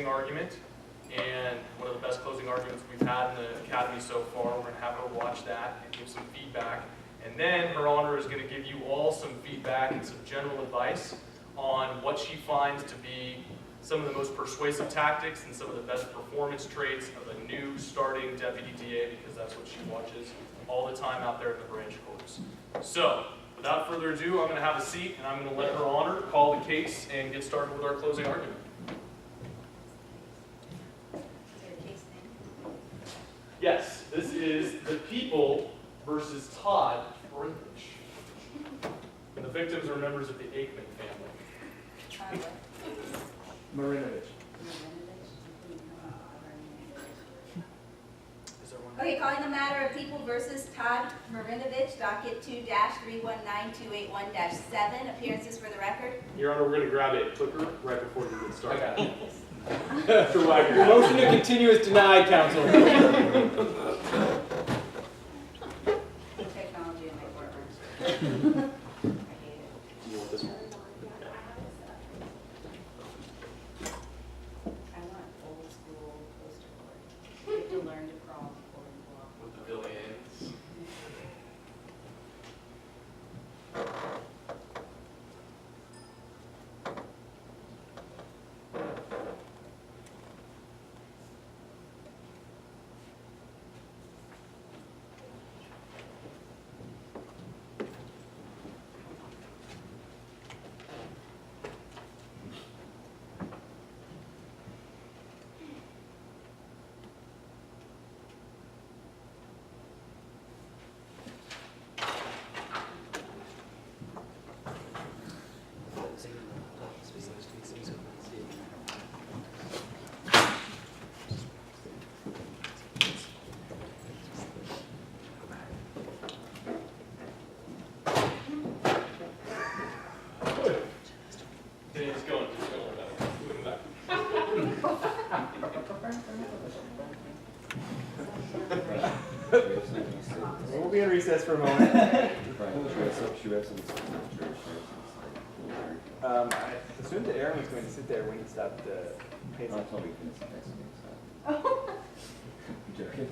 closing argument, and one of the best closing arguments we've had in the academy so far. We're going to have her watch that and give some feedback. And then Her Honor is going to give you all some feedback and some general advice on what she finds to be some of the most persuasive tactics and some of the best performance traits of a new starting deputy DA, because that's what she watches all the time out there in the branch courts. So, without further ado, I'm going to have a seat, and I'm going to let Her Honor call the case and get started with our closing argument. Yes, this is the People versus Todd Marinovich. And the victims are members of the Aikman family. Marinovich. Okay, calling the matter of People versus Todd Marinovich, docket 2-319281-7. Appearances for the record. Your Honor, we're going to grab a clicker right before you get started. Okay. Your motion to continue is denied, counsel. Technology in my courtroom. I hate it. You want this one? I want old school poster board. You have to learn to crawl before you walk. With the billions. Just going back. We'll be in recess for a moment. I assumed that Aaron was going to sit there when he stopped pacing. Oh. I'm joking.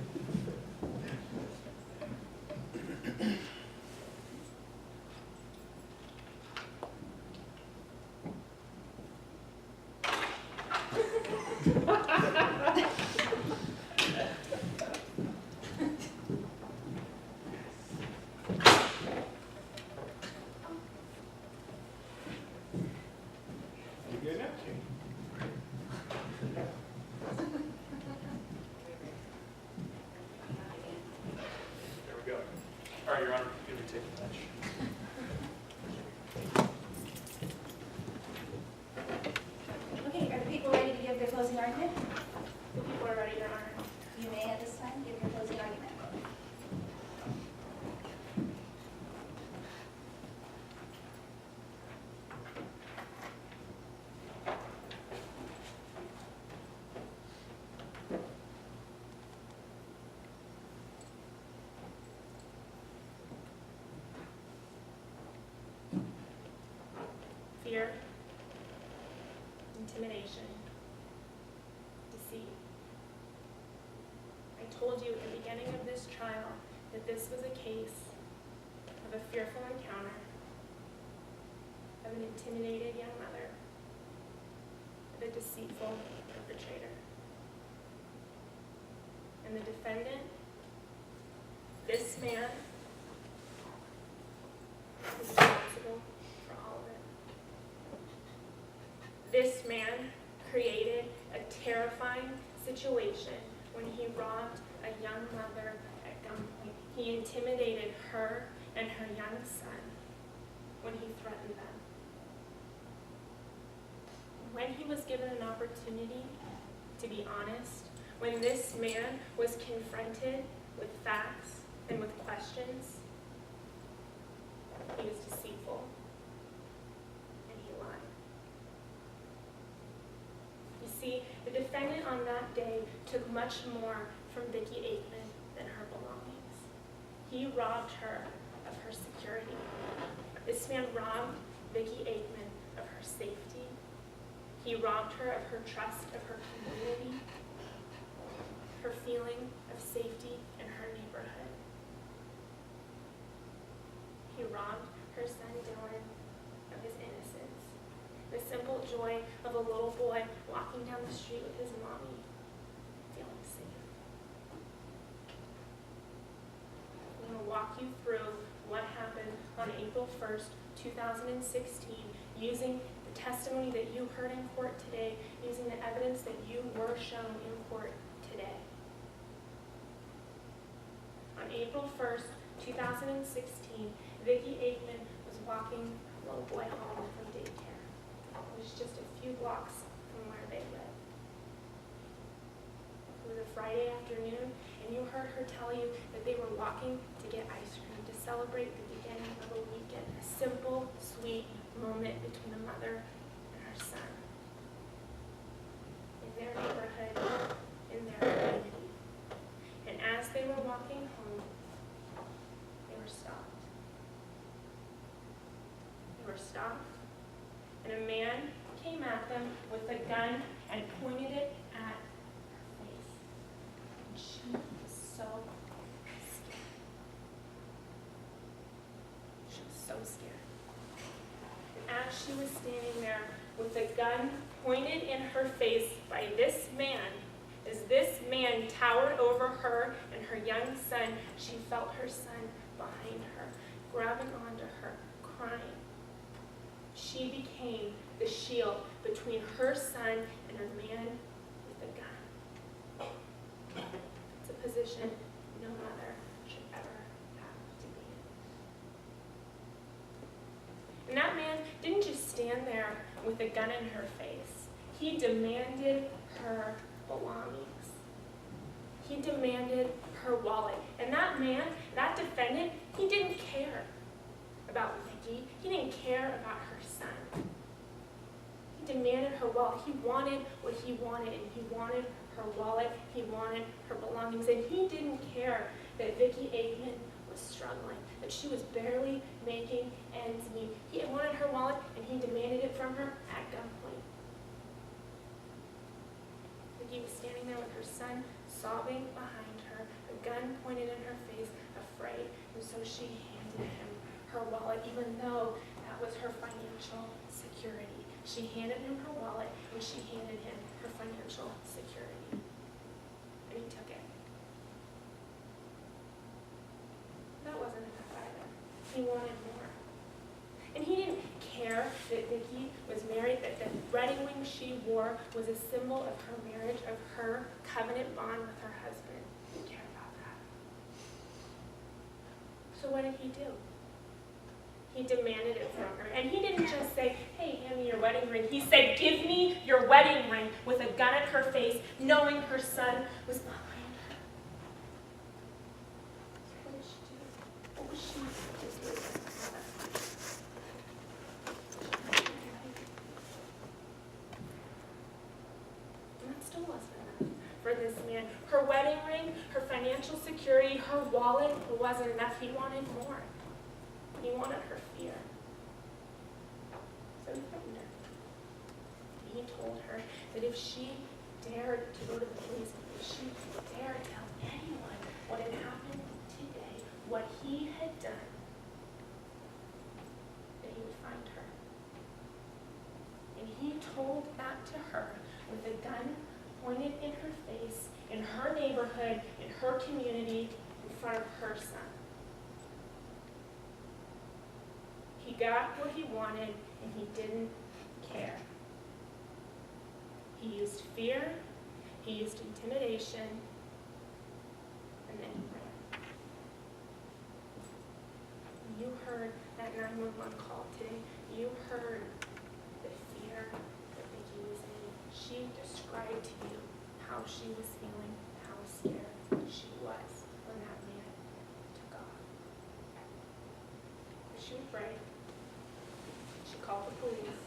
There we go. All right, Your Honor, you can take the bench. Okay, are the people ready to give their closing argument? The people are ready, Your Honor. You may at this time give your closing argument. Fear, intimidation, deceit. I told you at the beginning of this trial that this was a case of a fearful encounter, of an intimidated young mother, of a deceitful perpetrator. And the defendant, this man, is responsible for all of it. This man created a terrifying situation when he robbed a young mother at gunpoint. He intimidated her and her young son when he threatened them. When he was given an opportunity to be honest, when this man was confronted with facts and with questions, he was deceitful and he lied. You see, the defendant on that day took much more from Vicki Aikman than her belongings. He robbed her of her security. This man robbed Vicki Aikman of her safety. He robbed her of her trust, of her joy of a little boy walking down the street with his mommy, feeling safe. I'm going to walk you through what happened on April 1st, 2016, using the testimony that you heard in court today, using the evidence that you were shown in court today. On April 1st, 2016, Vicki Aikman was walking a little boy home from daycare. It was just a few blocks from where they lived. It was a Friday afternoon, and you heard her tell you that they were walking to get ice cream to celebrate the beginning of a weekend, a simple, sweet moment between a mother and her son. In their neighborhood, in their community. And as they were walking home, they were stopped. They were stopped, and a man came at them with a gun and pointed it at her face. And she was so scared. She was so scared. And as she was standing there with a gun pointed in her face by this man, as this man towered over her and her young son, she felt her son behind her, grabbing onto her, crying. She became the shield between her son and a man with a gun. It's a position no mother should ever have to be in. And that man didn't just stand there with a gun in her face. He demanded her belongings. He demanded her wallet. And that man, that defendant, he didn't care about Vicki. He didn't care about her son. He demanded her wallet. He wanted what he wanted, and he wanted her wallet. He wanted her belongings. And he didn't care that Vicki Aikman was struggling, that she was barely making ends meet. He wanted her wallet, and he demanded it from her at gunpoint. Vicki was standing there with her son, sobbing behind her, a gun pointed in her face, afraid, and so she handed him her wallet, even though that was her financial security. She handed him her wallet, and she handed him her financial security. And he took it. That wasn't enough either. He wanted more. And he didn't care that Vicki was married, that the wedding ring she wore was a symbol of her marriage, of her covenant bond with her husband. He didn't care about that. So what did he do? He demanded it from her. And he didn't just say, hey, hand me your wedding ring. He said, give me your wedding ring, with a gun at her face, knowing her son was behind her. What did she do? What was she to do? And that still wasn't enough for this man. Her wedding ring, her financial security, her wallet wasn't enough. He wanted more. He wanted her fear. So he threatened her. He told her that if she dared to go to the police, if she dared tell anyone what had happened today, what he had done, that he would find her. And he told that to her with a gun pointed in her face, in her neighborhood, in her community, in front of her son. He got what he wanted, and he didn't care. He used fear, he used intimidation, and then he ran. You heard that 911 call today. You heard the fear that Vicki was in. She described to you how she was feeling, how scared she was when that man took off. But she was brave. She called the police.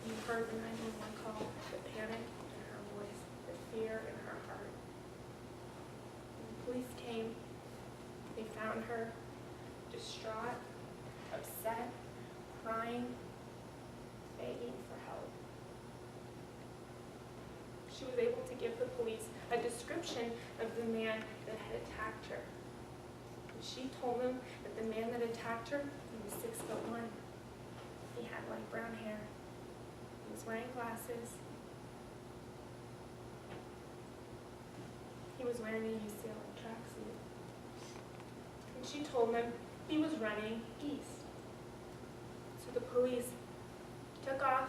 You heard the 911 call, the panic in her voice, the fear in her heart. When the police came, they found her distraught, upset, crying, begging for help. She was able to give the police a description of the man that had attacked her. And she told them that the man that attacked her, he was 6'1". He had light brown hair. He was wearing glasses. He was wearing a UCLA tracksuit. And she told them he was running east. So the police took off,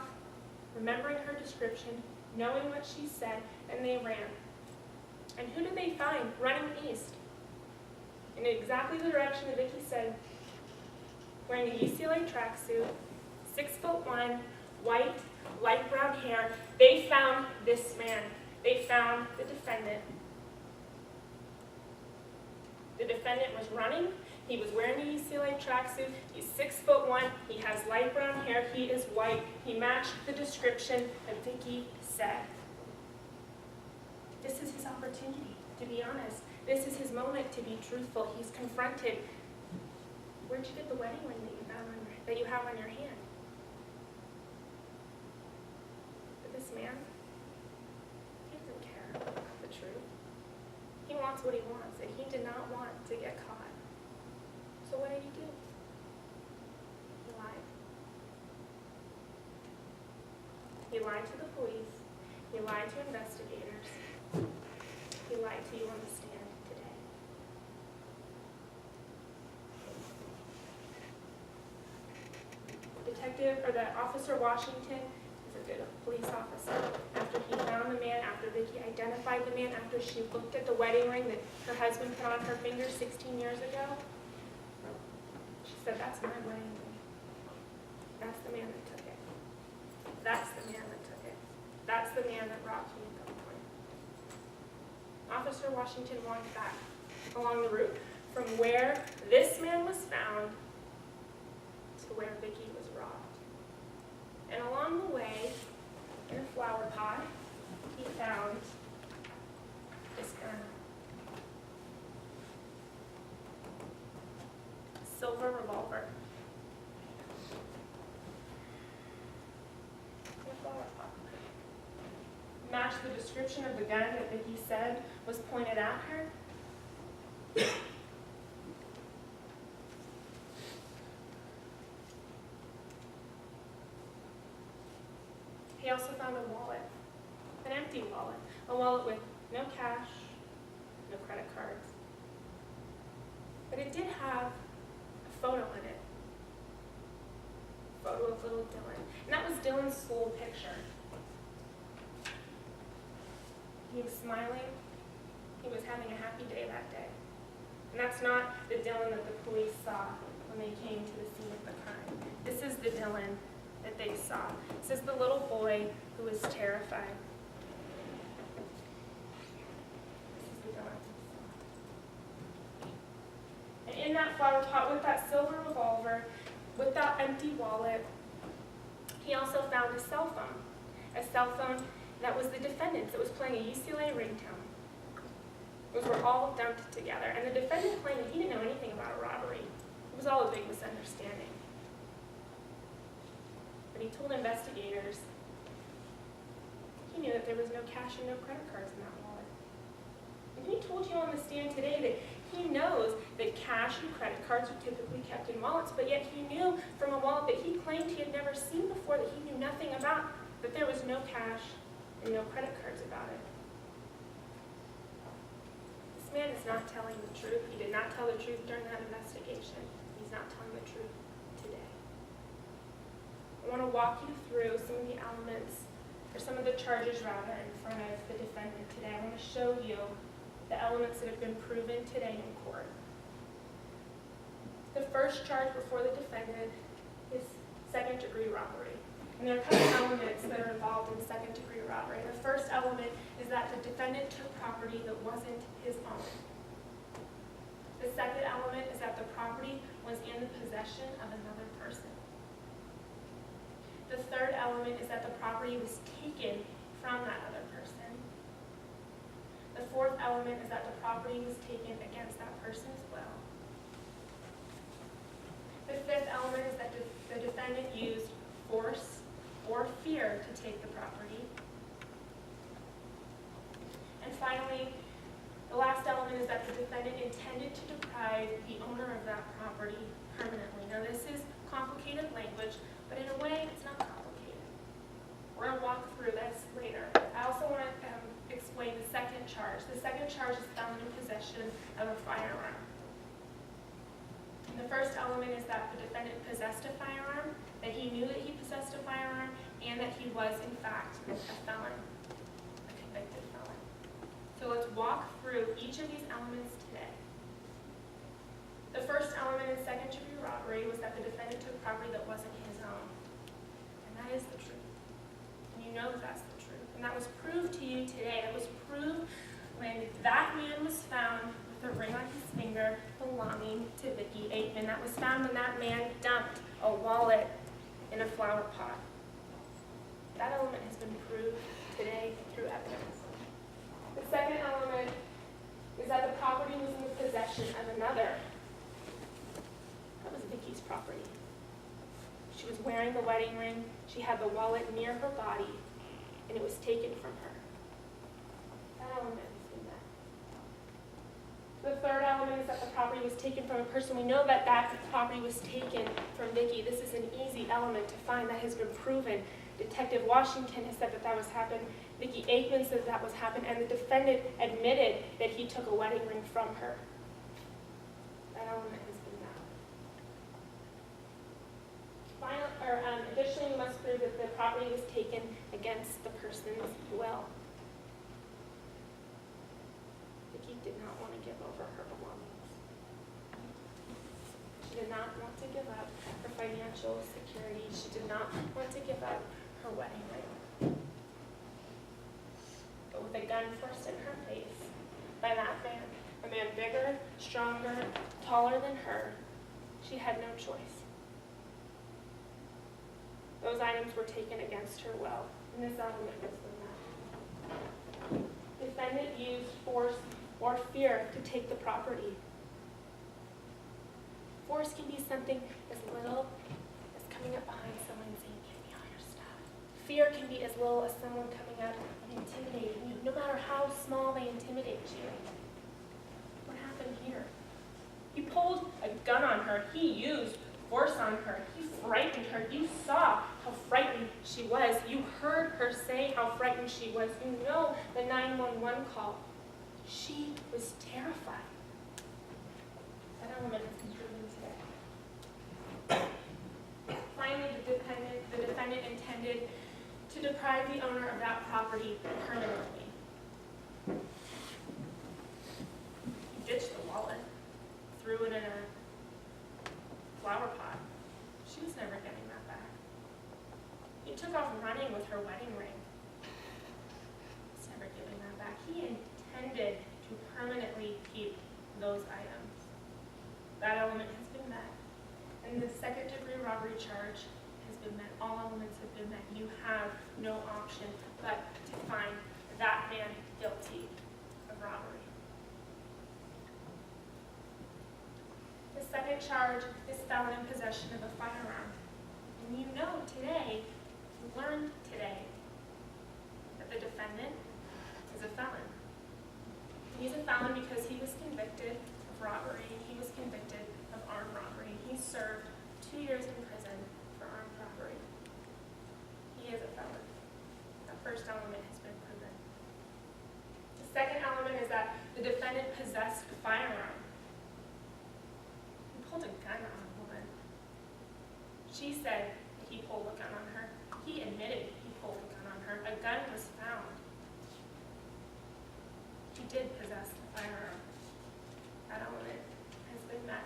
remembering her description, knowing what she said, and they ran. And who did they find running east? In exactly the direction that Vicky said, wearing a UCLA tracksuit, 6'1", white, light brown hair. They found this man. They found the defendant. The defendant was running. He was wearing a UCLA tracksuit. He's 6'1". He has light brown hair. He is white. He matched the description that Vicky said. This is his opportunity, to be honest. This is his moment to be truthful. He's confronted. Where'd you get the wedding ring that you have on your hand? But this man, he doesn't care about the truth. He wants what he wants, and he did not want to get caught. So what did he do? He lied. He lied to the police. He lied to investigators. He lied to you on the stand today. Officer Washington is a good police officer. After he found the man, after Vicky identified the man, after she looked at the wedding ring that her husband put on her finger 16 years ago, she said, "That's my wedding ring. That's the man that took it. That's the man that took it. That's the man that robbed me at gunpoint." Officer Washington walked back along the route from where this man was found to where Vicky was robbed. And along the way, in a flower pot, he found this gun. A silver revolver. In a flower pot. Matched the description of the gun that Vicky said was pointed at her. He also found a wallet, an empty wallet, a wallet with no cash, no credit cards. But it did have a photo in it, a photo of little Dylan. And that was Dylan's school picture. He was smiling. He was having a happy day that day. And that's not the Dylan that the police saw when they came to the scene of the crime. This is the Dylan that they saw. This is the little boy who was terrified. This is the Dylan they saw. And in that flower pot, with that silver revolver, with that empty wallet, he also found a cell phone that was the defendant's. It was playing a UCLA ringtone. Those were all dumped together. And the defendant claimed that he didn't know anything about a robbery. It was all a big misunderstanding. But he told investigators he knew that there was no cash and no credit cards in that wallet. And he told you on the stand today that he knows that cash and credit cards are typically kept in wallets, but yet he knew from a wallet that he claimed he had never seen before, that he knew nothing about, that there was no cash and no credit cards about it. This man is not telling the truth. He did not tell the truth during that investigation. He's not telling the truth today. I want to walk you through some of the elements, or some of the charges rather, in front of the defendant today. I want to show you the elements that have been proven today in court. The first charge before the defendant is second-degree robbery. And there are a couple elements that are involved in second-degree robbery. The first element is that the defendant took property that wasn't his own. The second element is that the property was in the possession of another person. The third element is that the property was taken from that other person. The fourth element is that the property was taken against that person as well. The fifth element is that the defendant used force or fear to take the property. And finally, the last element is that the defendant intended to deprive the owner of that property permanently. Now this is complicated language, but in a way it's not complicated. We're We're going to walk through this later. I also want to explain the second charge. The second charge is felon in possession of a firearm. And the first element is that the defendant possessed a firearm, that he knew that he possessed a firearm, and that he was, in fact, a felon, a convicted felon. So let's walk through each of these elements today. The first element in second-degree robbery was that the defendant took property that wasn't his own. And that is the truth. And you know that that's the truth. And that was proved to you today. That was proved when that man was found with a ring on his finger belonging to Vicki Aikman. That was found when that man dumped a wallet in a flower pot. That element has been proved today through evidence. The second element is that the property was in the possession of another. That was Vicki's property. She was wearing the wedding ring. She had the wallet near her body, and it was taken from her. That element has been met. The third element is that the property was taken from a person. We know that that property was taken from Vicki. This is an easy element to find. That has been proven. Detective Washington has said that that was happened. Vicki Aikman says that was happened, and the defendant admitted that he took a wedding ring from her. That element has been met. Additionally, we must prove that the property was taken against the person's will. Vicki did not want to give over her belongings. She did not want to give up her financial security. She did not want to give up her wedding ring. But with a gun forced in her face by that man, a man bigger, stronger, taller than her, she had no choice. Those items were taken against her will, and this element was the met. Defendant used force or fear to take the property. Force can be something as little as coming up behind someone and saying, "Give me all your stuff." Fear can be as little as someone coming up and intimidating you, no matter how small they intimidate you. What happened here? He pulled a gun on her. He used force on her. He frightened her. You saw how frightened she was. You heard her say how frightened she was. You know the 911 call. She was terrified. That element is proven today. Finally, the defendant intended to deprive the owner of that property permanently. He ditched the wallet, threw it in a flower pot. She was never getting that back. He took off running with her wedding ring. He's never giving that back. He intended to permanently keep those items. That element has been met. And the second-degree robbery charge has been met. All elements have been met. You have no option but to find that man guilty of robbery. The second charge is felon in possession of a firearm. And you know today, you learned today, that the defendant is a felon. He's a felon because he was convicted of robbery. He was convicted of armed robbery. He served 2 years in prison for armed robbery. He is a felon. That first element has been proven. The second element is that the defendant possessed a firearm. He pulled a gun on a woman. She said that he pulled a gun on her. He admitted he pulled a gun on her. A gun was found. He did possess the firearm. That element has been met.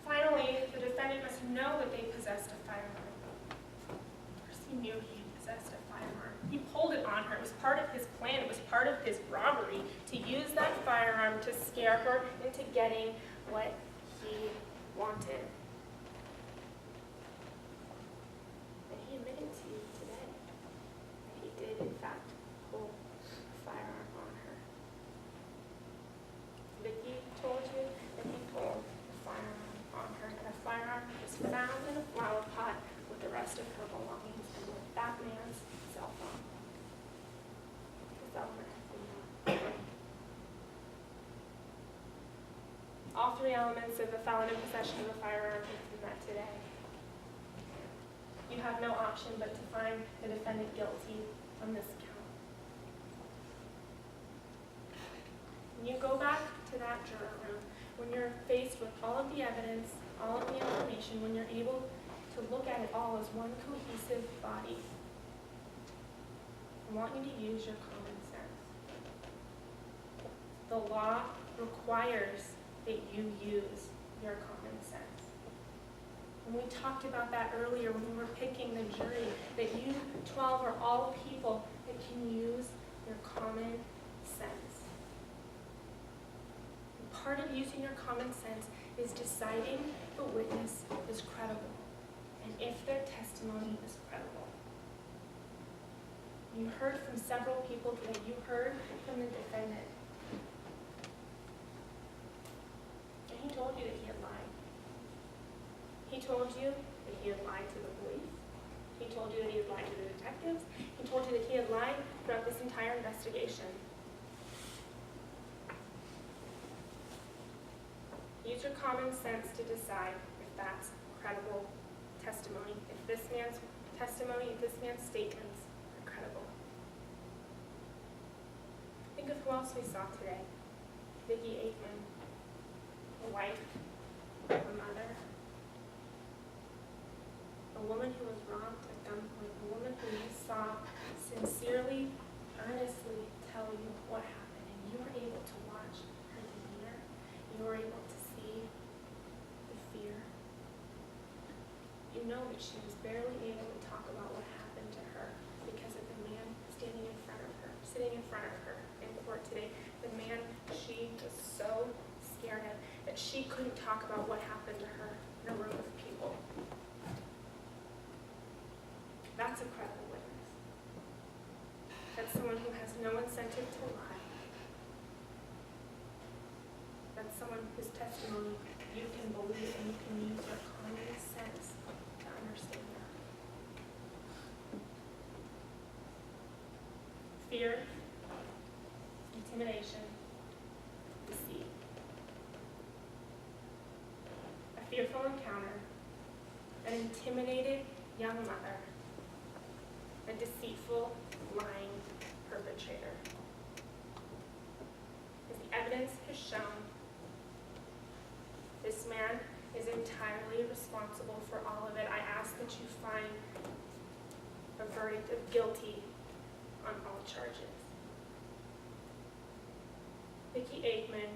Finally, the defendant must know that they possessed a firearm. First, he knew he possessed a firearm. He pulled it on her. It was part of his plan. It was part of his robbery to use that firearm to scare her into getting what he wanted. And he admitted to you today that he did, in fact, pull a firearm on her. Vicki told you that he pulled a firearm on her, and a firearm was found in a flower pot with the rest of her belongings and with that man's cell phone. This element has been met. All three elements of the felon in possession of a firearm have been met today. you have no option but to find the defendant guilty on this count. When you go back to that juror room, when you're faced with all of the evidence, all of the information, when you're able to look at it all as one cohesive body, I want you to use your common sense. The law requires that you use your common sense. And we talked about that earlier when we were picking the jury, that you 12 are all people that can use your common sense. And part of using your common sense is deciding the witness is credible and if their testimony is credible. You heard from several people today. You heard from the defendant. And he told you that he had lied. He told you that he had lied to the police. He told you that he had lied to the detectives. He told you that he had lied throughout this entire investigation. Use your common sense to decide if that's credible testimony, if this man's testimony, if this man's statements are credible. Think of who else we saw today. Vicki Aikman, a wife, a mother, a woman who was wronged at gunpoint, a woman who you saw sincerely, earnestly tell you what happened, and you were able to watch her demeanor. You were able to see the fear. You know that she was barely able to talk about what happened to her because of the man standing in front of her, sitting in front of her in court today. The man she was so scared of that she couldn't talk about what happened to her in a room of people. That's a credible witness. That's someone who has no incentive to lie. That's someone whose testimony you can believe and you can use your common sense to understand that. Fear, intimidation, deceit. A fearful encounter, an intimidated young mother, a deceitful, lying perpetrator. As the evidence has shown, this man is entirely responsible for all of it. I ask that you find a verdict of guilty on all charges. Vicki Aikman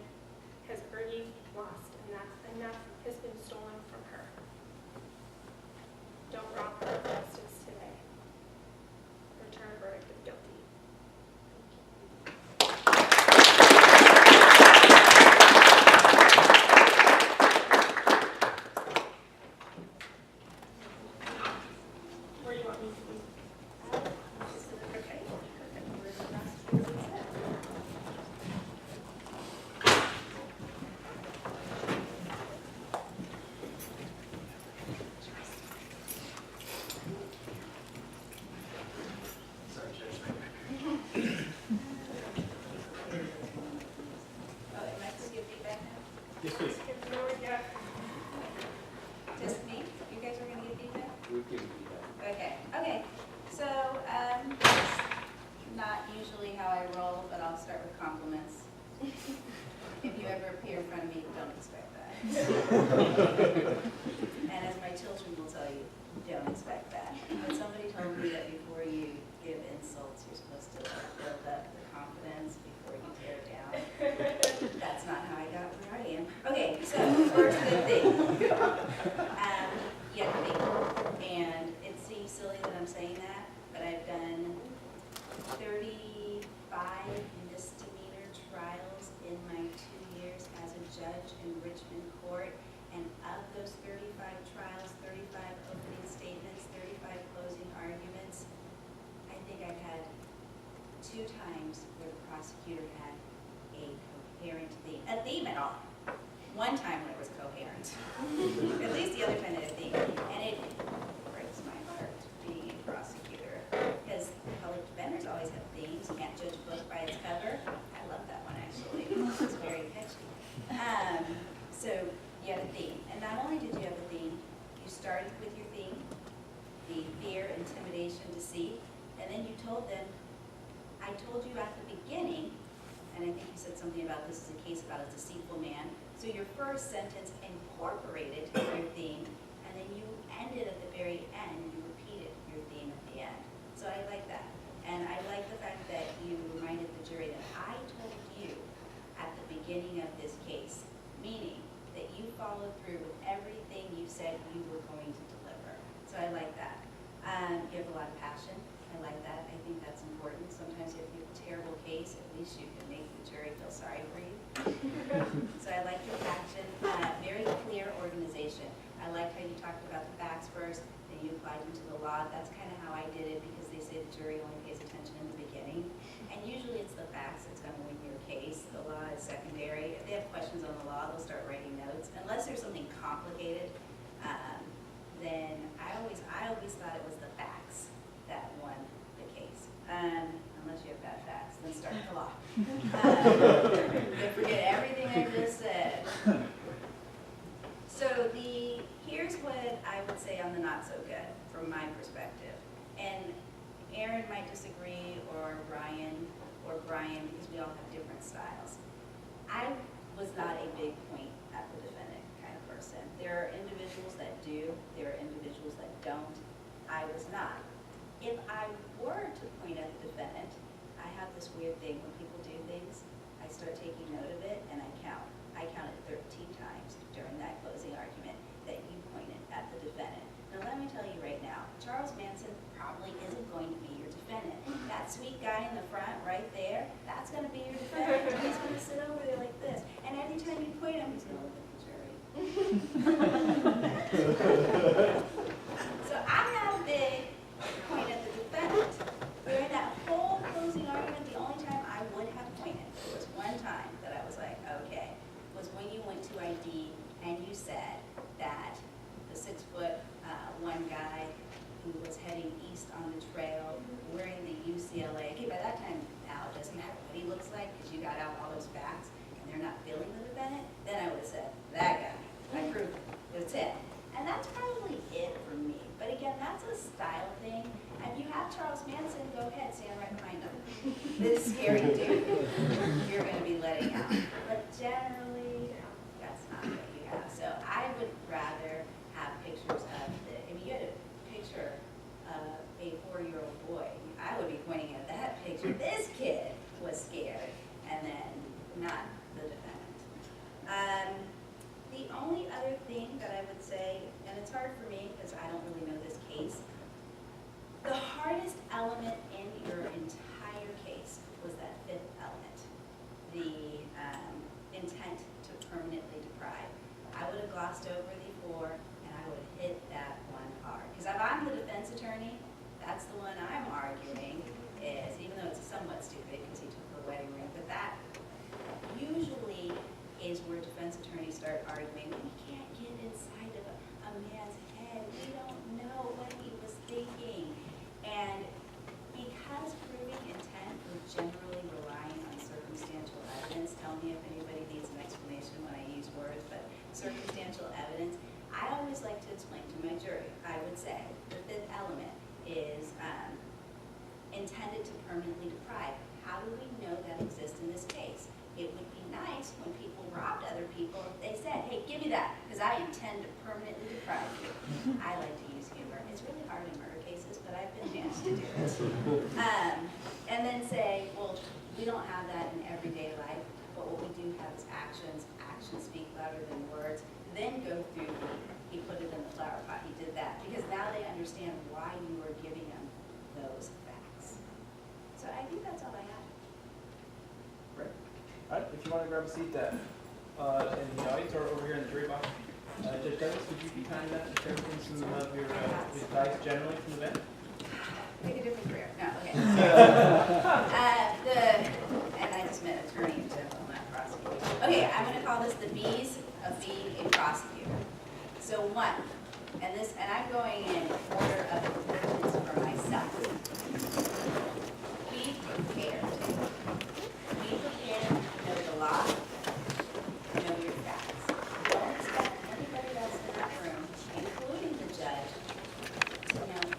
has already lost enough. Enough has been stolen from her. Don't rob her of justice today. Return a verdict of guilty. Where do you want me to be? Okay. Sorry, Judge. Oh, am I supposed to give feedback now? Yes, please. No, yeah. Just me? You guys are gonna give feedback? We've given feedback. Okay. So, it's not usually how I roll, but I'll start with compliments. If you ever appear in front of me, don't expect that. And as my children will tell you, don't expect that. But somebody told me that before you give insults, you're supposed to build up the confidence before you tear it down. That's not how I got where I am. Okay, so first good thing. You have to think. And it seems silly that I'm saying that, but I've done 35 misdemeanor trials in my 2 years as a judge in Richmond Court. And of those 35 trials, 35 opening statements, 35 closing arguments, I think I've had 2 times where the prosecutor had a coherent theme. A theme at all. 1 time when it was coherent. At least the other time it had a theme. And it breaks my heart being a prosecutor. Because public defenders always have themes. You can't judge a book by its cover. I love that one actually. It's very catchy. So you had a theme. And not only did you have a theme, you started with your theme. The at the beginning, and I think you said something about this is a case about a deceitful man, so your first sentence incorporated your theme, and then you ended at the very end, you repeated your theme at the end. So I like that. And I like the fact that you reminded the jury that I told you at the beginning of this case, meaning that you followed through with everything you said you were going to deliver. So I like that. You have a lot of passion. I like that. I think that's important. Sometimes if you have a terrible case, at least you can make the jury feel sorry for you. So I like your passion. Very clear organization. I like how you talked about the facts first, then you applied them to the law. That's kind of how I did it because they say the jury only pays attention in the beginning. And usually it's the facts that's going to win your case. The law is secondary. If they have questions on the law, they'll start writing notes. Unless there's something complicated, then I always thought it was the facts that won the case. Unless you have bad facts, then start the law. Then forget everything I just said. So here's what I would say on the not so good from my perspective. And Aaron might disagree, or Brian, because we all have different styles. I was not a big point at the defendant kind of person. There are individuals that do, there are individuals that don't. I was not. If I were to point at the defendant, I have this weird thing when people do things, I start taking note of it and I count. I counted 13 times during that closing argument that you pointed at the defendant. Now let me tell you right now, Charles Manson probably isn't going to be your defendant. That sweet guy in the front right there, that's going to be your defendant. And he's going to sit over there like this. And every time you point him, he's going to look at the jury. So I'm not a big point at the defendant. During that whole closing argument, the only time I would have pointed, there was one time that I was like, okay, was when you went to ID and you said that the 6'1" guy who was heading east on the trail wearing the UCLA, okay, by that time now it doesn't matter what he looks like because you got out all those facts and they're not feeling the defendant, then I would have said, that guy, I proved it, it was him. And that's probably it for me. But again, that's a style thing. And if you have Charles Manson, go ahead, stand right behind him. This scary dude, you're going to be letting out. But generally, that's not what you have. So I would rather have pictures of if you had a picture of a 4-year-old boy, I would be pointing at that picture. This kid was scared, and then not the defendant. The only other thing that I would say, and it's hard for me because I don't really know this case, the hardest element in your entire case was that 5th element, the intent to permanently deprive. I would have glossed over the 4, and I would have hit that one hard. Because if I'm the defense attorney, that's the one I'm arguing is, even though it's somewhat stupid because he took the wedding ring, but that usually is where defense attorneys start arguing, we can't get inside of a man's head. We don't know what he was thinking. And because proving intent, we're generally relying on circumstantial evidence. Tell me if anybody needs an explanation when I use words, but circumstantial evidence, I always like to explain to my jury. I would say the 5th element is intended to permanently deprive. How do we know that exists in this case? It would be nice when people robbed other people if they said, hey, give me that, because I intend to permanently deprive you. I like to use humor. It's really hard in murder cases, but I've been managed to do it. And then say, well, we don't have that in everyday life, but what we do have is actions. Actions speak louder than words. Then go through he put it in the flower pot, he did that, because now they understand why you were giving them those facts. So I think that's all I have. Right. All right, if you want to grab a seat in the audience or over here in the jury box. Judge Douglas, would you be kind enough to share with me some of your advice generally from the bench? Pick a different career. No, okay. And I just meant attorney in general, not prosecutor. Okay, I'm going to call this the B's of being a prosecutor. So 1, and I'm going in order of importance for myself.